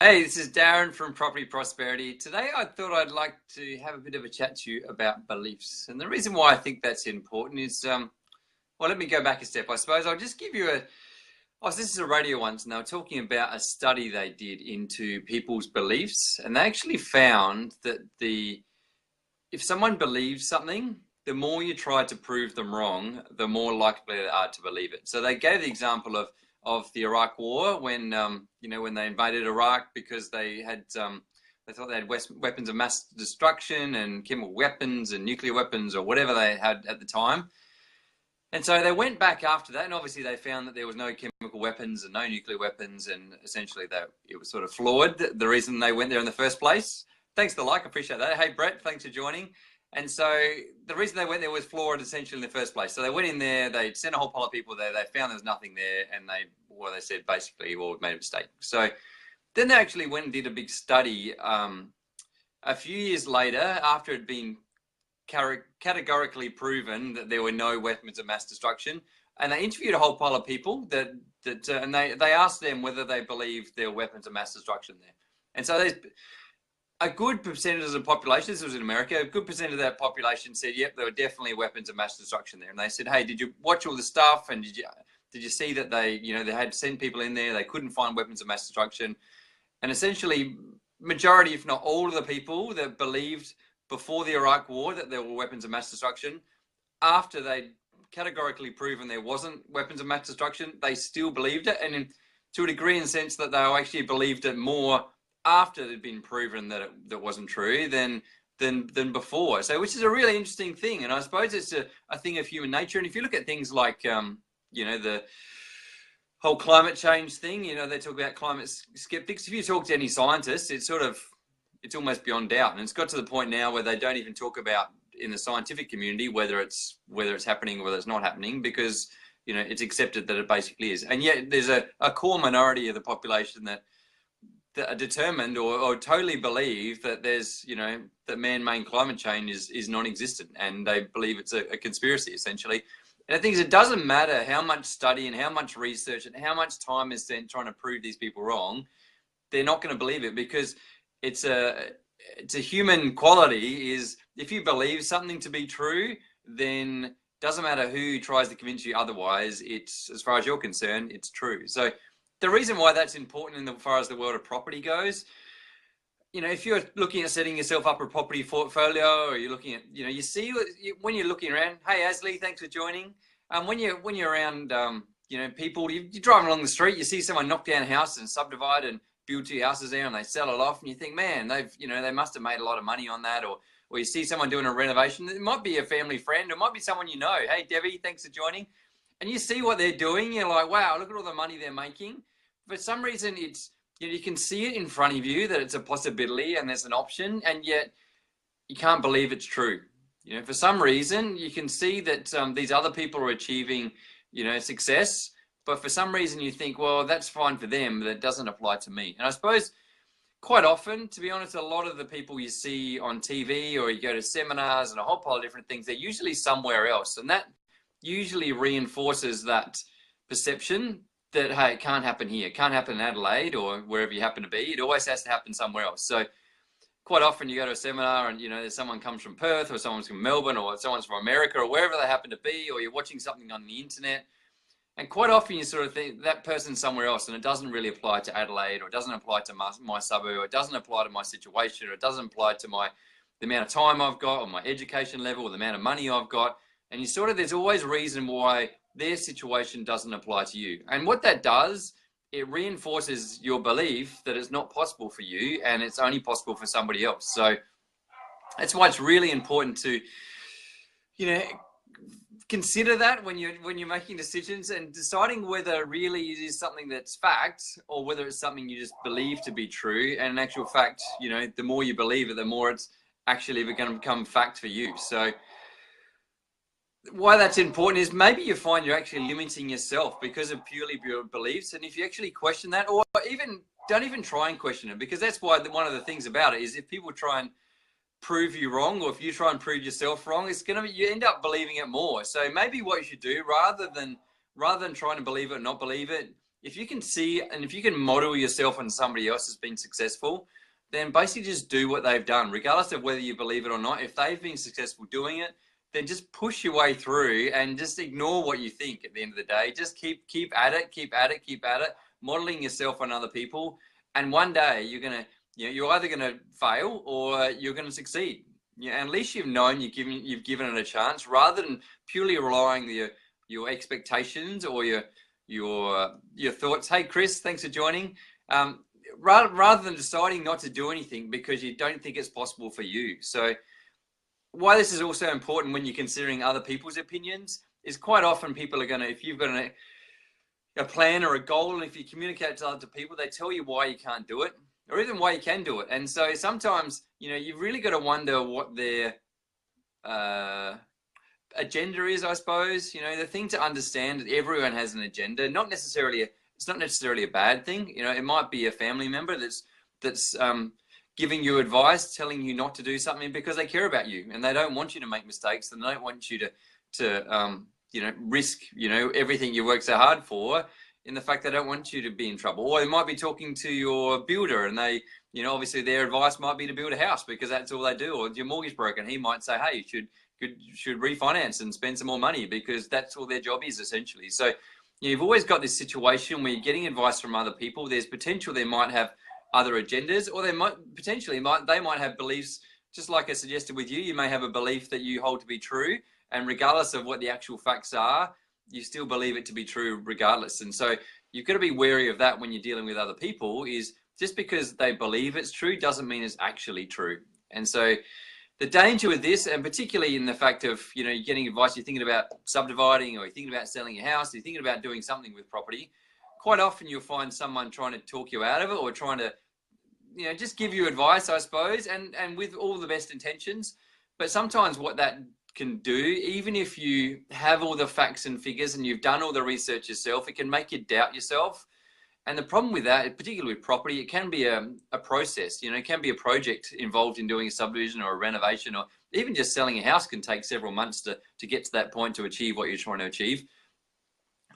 Hey, this is Darren from Property Prosperity. Today, I thought I'd like to have a bit of a chat to you about beliefs. And the reason why I think that's important is, well, let me go back a step. I suppose I'll just give you a. I was listening to a radio once, and they were talking about a study they did into people's beliefs, and they actually found that if someone believes something, the more you try to prove them wrong, the more likely they are to believe it. So they gave the example of the Iraq War when when they invaded Iraq because they thought they had weapons of mass destruction and chemical weapons and nuclear weapons or whatever they had at the time. And so they went back after that, and obviously they found that there was no chemical weapons and no nuclear weapons, and essentially it was sort of flawed, the reason they went there in the first place. Thanks for the like, I appreciate that. Hey, Brett, thanks for joining. And so the reason they went there was flawed essentially in the first place. So they went in there, they sent a whole pile of people there, they found there was nothing there, and they said basically, well, we've made a mistake. So then they actually went and did a big study a few years later after it had been categorically proven that there were no weapons of mass destruction, and they interviewed a whole pile of people and they asked them whether they believed there were weapons of mass destruction there. And so there's a good percentage of the population, this was in America, a good percentage of that population said, yep, there were definitely weapons of mass destruction there. And they said, hey, did you watch all the stuff, and did you see that they had sent people in there, they couldn't find weapons of mass destruction? And essentially, majority, if not all of the people that believed before the Iraq War that there were weapons of mass destruction, after they'd categorically proven there wasn't weapons of mass destruction, they still believed it. And to a degree, in the sense that they actually believed it more after it had been proven that that wasn't true than before. So, which is a really interesting thing. And I suppose it's a thing of human nature. And if you look at things like, the whole climate change thing, they talk about climate skeptics. If you talk to any scientist, it's almost beyond doubt. And it's got to the point now where they don't even talk about in the scientific community whether it's happening or whether it's not happening, because it's accepted that it basically is. And yet there's a core minority of the population that are determined or totally believe that there's that man-made climate change is non-existent, and they believe it's a conspiracy essentially. And I think it doesn't matter how much study and how much research and how much time is spent trying to prove these people wrong, they're not going to believe it, because it's a human quality is, if you believe something to be true, then doesn't matter who tries to convince you otherwise, it's, as far as you're concerned, it's true. So the reason why that's important as far as the world of property goes, if you're looking at setting yourself up a property portfolio, or you're looking at, you see when you're looking around, hey, Asley, thanks for joining. When you're around, people, you're driving along the street, you see someone knock down a house and subdivide and build two houses there, and they sell it off, and you think, man, they must have made a lot of money on that. Or you see someone doing a renovation, it might be a family friend, or it might be someone you know. Hey, Debbie, thanks for joining. And you see what they're doing, you're like, wow, look at all the money they're making. For some reason, it's, you can see it in front of you that it's a possibility and there's an option, and yet you can't believe it's true. For some reason, you can see that these other people are achieving, success, but for some reason you think, well, that's fine for them, but it doesn't apply to me. And I suppose quite often, to be honest, a lot of the people you see on TV or you go to seminars and a whole pile of different things, they're usually somewhere else. And that usually reinforces that perception that, hey, it can't happen here. It can't happen in Adelaide or wherever you happen to be. It always has to happen somewhere else. So quite often you go to a seminar and, there's someone comes from Perth, or someone's from Melbourne, or someone's from America, or wherever they happen to be, or you're watching something on the internet. And quite often you sort of think that person's somewhere else, and it doesn't really apply to Adelaide, or it doesn't apply to my suburb, or it doesn't apply to my situation, or it doesn't apply to the amount of time I've got, or my education level, or the amount of money I've got. And there's always a reason why their situation doesn't apply to you. And what that does, it reinforces your belief that it's not possible for you, and it's only possible for somebody else. So that's why it's really important to, consider that when you're making decisions and deciding whether really it is something that's fact, or whether it's something you just believe to be true. And in actual fact, the more you believe it, the more it's actually going to become fact for you. So why that's important is maybe you find you're actually limiting yourself because of purely your beliefs. And if you actually question that, or even don't even try and question it, because that's why one of the things about it is, if people try and prove you wrong, or if you try and prove yourself wrong, you end up believing it more. So maybe what you should do, rather than trying to believe it or not believe it, if you can see and if you can model yourself on somebody else has been successful, then basically just do what they've done, regardless of whether you believe it or not. If they've been successful doing it, then just push your way through and just ignore what you think at the end of the day. Just keep at it, modeling yourself on other people. And one day you're either gonna fail or you're gonna succeed. Yeah, and at least you've known you've given it a chance, rather than purely relying on your expectations or your thoughts. Hey Chris, thanks for joining. Rather than deciding not to do anything because you don't think it's possible for you. So why this is also important when you're considering other people's opinions is quite often people are if you've got a plan or a goal, and if you communicate to other people, they tell you why you can't do it, or even why you can do it. And so sometimes, you've really got to wonder what their agenda is, I suppose. The thing to understand that everyone has an agenda, it's not necessarily a bad thing. It might be a family member that's giving you advice, telling you not to do something because they care about you and they don't want you to make mistakes, and they don't want you to risk, everything you work so hard for, in the fact they don't want you to be in trouble. Or they might be talking to your builder and they, obviously their advice might be to build a house because that's all they do. Or your mortgage broker, and he might say, hey, you should refinance and spend some more money because that's all their job is essentially. So you've always got this situation where you're getting advice from other people. There's potential they might have other agendas, or they might have beliefs, just like I suggested with you. You may have a belief that you hold to be true, and regardless of what the actual facts are, you still believe it to be true regardless. And so you've got to be wary of that when you're dealing with other people. Is just because they believe it's true doesn't mean it's actually true. And so the danger with this, and particularly in the fact of, you're getting advice, you're thinking about subdividing, or you're thinking about selling your house, you're thinking about doing something with property, quite often you'll find someone trying to talk you out of it, or trying to, just give you advice, I suppose, and with all the best intentions. But sometimes what that can do, even if you have all the facts and figures and you've done all the research yourself, it can make you doubt yourself. And the problem with that, particularly with property, it can be a process. It can be a project involved in doing a subdivision or a renovation, or even just selling a house can take several months to get to that point to achieve what you're trying to achieve.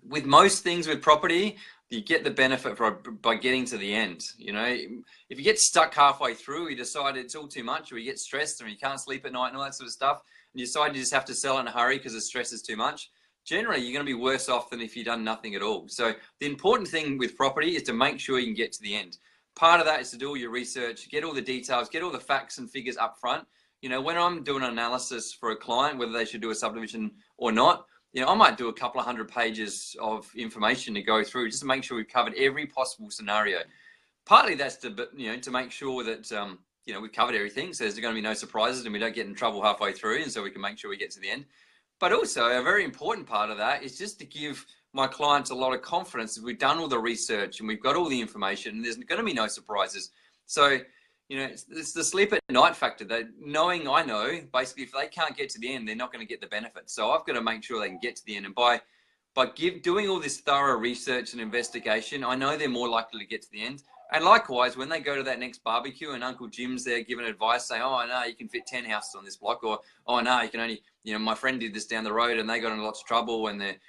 With most things with property, you get the benefit by getting to the end. If you get stuck halfway through, you decide it's all too much, or you get stressed, or you can't sleep at night and all that sort of stuff, and you decide you just have to sell in a hurry because the stress is too much, generally you're going to be worse off than if you've done nothing at all. So the important thing with property is to make sure you can get to the end. Part of that is to do all your research, get all the details, get all the facts and figures up front. When I'm doing an analysis for a client, whether they should do a subdivision or not, I might do a couple of 100 pages of information to go through just to make sure we've covered every possible scenario. Partly that's to make sure that we've covered everything, so there's going to be no surprises and we don't get in trouble halfway through, and so we can make sure we get to the end. But also a very important part of that is just to give my clients a lot of confidence that we've done all the research and we've got all the information and there's going to be no surprises. So it's the sleep at night factor, that knowing, I know basically if they can't get to the end, they're not going to get the benefit. So I've got to make sure they can get to the end, and by doing all this thorough research and investigation, I know they're more likely to get to the end. And likewise, when they go to that next barbecue and Uncle Jim's there giving advice, saying, oh no, you can fit 10 houses on this block, or oh no, you can only, my friend did this down the road and they got in lots of trouble and they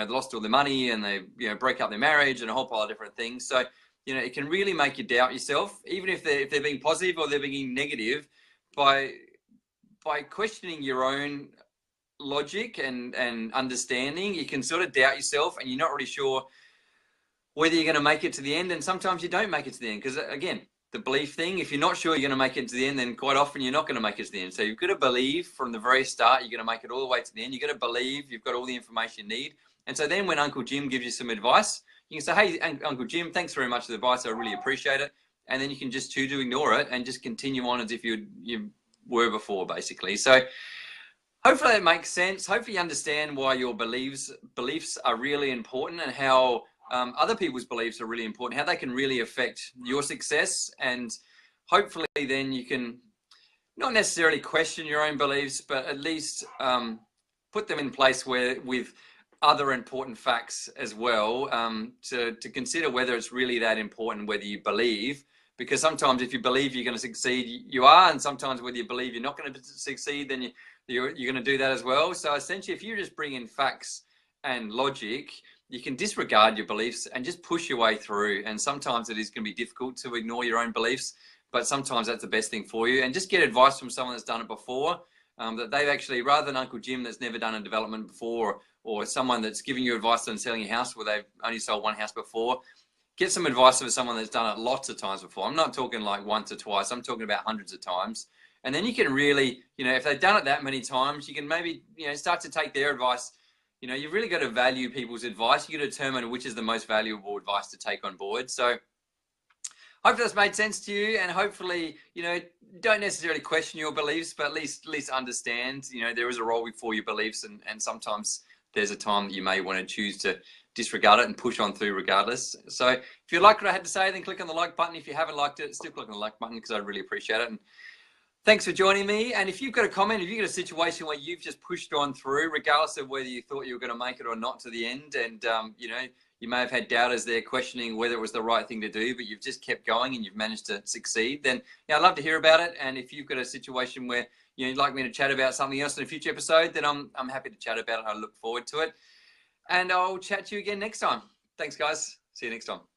lost all their money and they break up their marriage and a whole pile of different things. So it can really make you doubt yourself, even if they're being positive or they're being negative. By questioning your own logic and understanding, you can sort of doubt yourself, and you're not really sure whether you're going to make it to the end. And sometimes you don't make it to the end because, again, the belief thing, if you're not sure you're going to make it to the end, then quite often you're not going to make it to the end. So you've got to believe from the very start you're going to make it all the way to the end. You've got to believe you've got all the information you need. And so then when Uncle Jim gives you some advice, you can say, hey, Uncle Jim, thanks very much for the advice. I really appreciate it. And then you can just choose to ignore it and just continue on as if you were before, basically. So hopefully that makes sense. Hopefully you understand why your beliefs are really important, and how other people's beliefs are really important, how they can really affect your success. And hopefully then you can not necessarily question your own beliefs, but at least put them in place with other important facts as well, to consider whether it's really that important whether you believe. Because sometimes if you believe you're going to succeed, you are, and sometimes whether you believe you're not going to succeed, then you're going to do that as well. So essentially, if you just bring in facts and logic, you can disregard your beliefs and just push your way through. And sometimes it is going to be difficult to ignore your own beliefs, but sometimes that's the best thing for you. And just get advice from someone that's done it before, that they've actually, rather than Uncle Jim that's never done a development before, or someone that's giving you advice on selling your house where they've only sold one house before. Get some advice from someone that's done it lots of times before. I'm not talking like once or twice. I'm talking about hundreds of times. And then you can really, if they've done it that many times, you can maybe, start to take their advice. You've really got to value people's advice. You got to determine which is the most valuable advice to take on board. So hopefully that's made sense to you, and hopefully, don't necessarily question your beliefs, but at least understand, there is a role for your beliefs, and sometimes there's a time that you may want to choose to disregard it and push on through regardless. So if you like what I had to say, then click on the like button. If you haven't liked it, still click on the like button, because I'd really appreciate it. And thanks for joining me. And if you've got a comment, if you've got a situation where you've just pushed on through, regardless of whether you thought you were going to make it or not to the end, and you may have had doubters there questioning whether it was the right thing to do, but you've just kept going and you've managed to succeed, then I'd love to hear about it. And if you've got a situation where you'd like me to chat about something else in a future episode, then I'm happy to chat about it. I look forward to it. And I'll chat to you again next time. Thanks, guys. See you next time.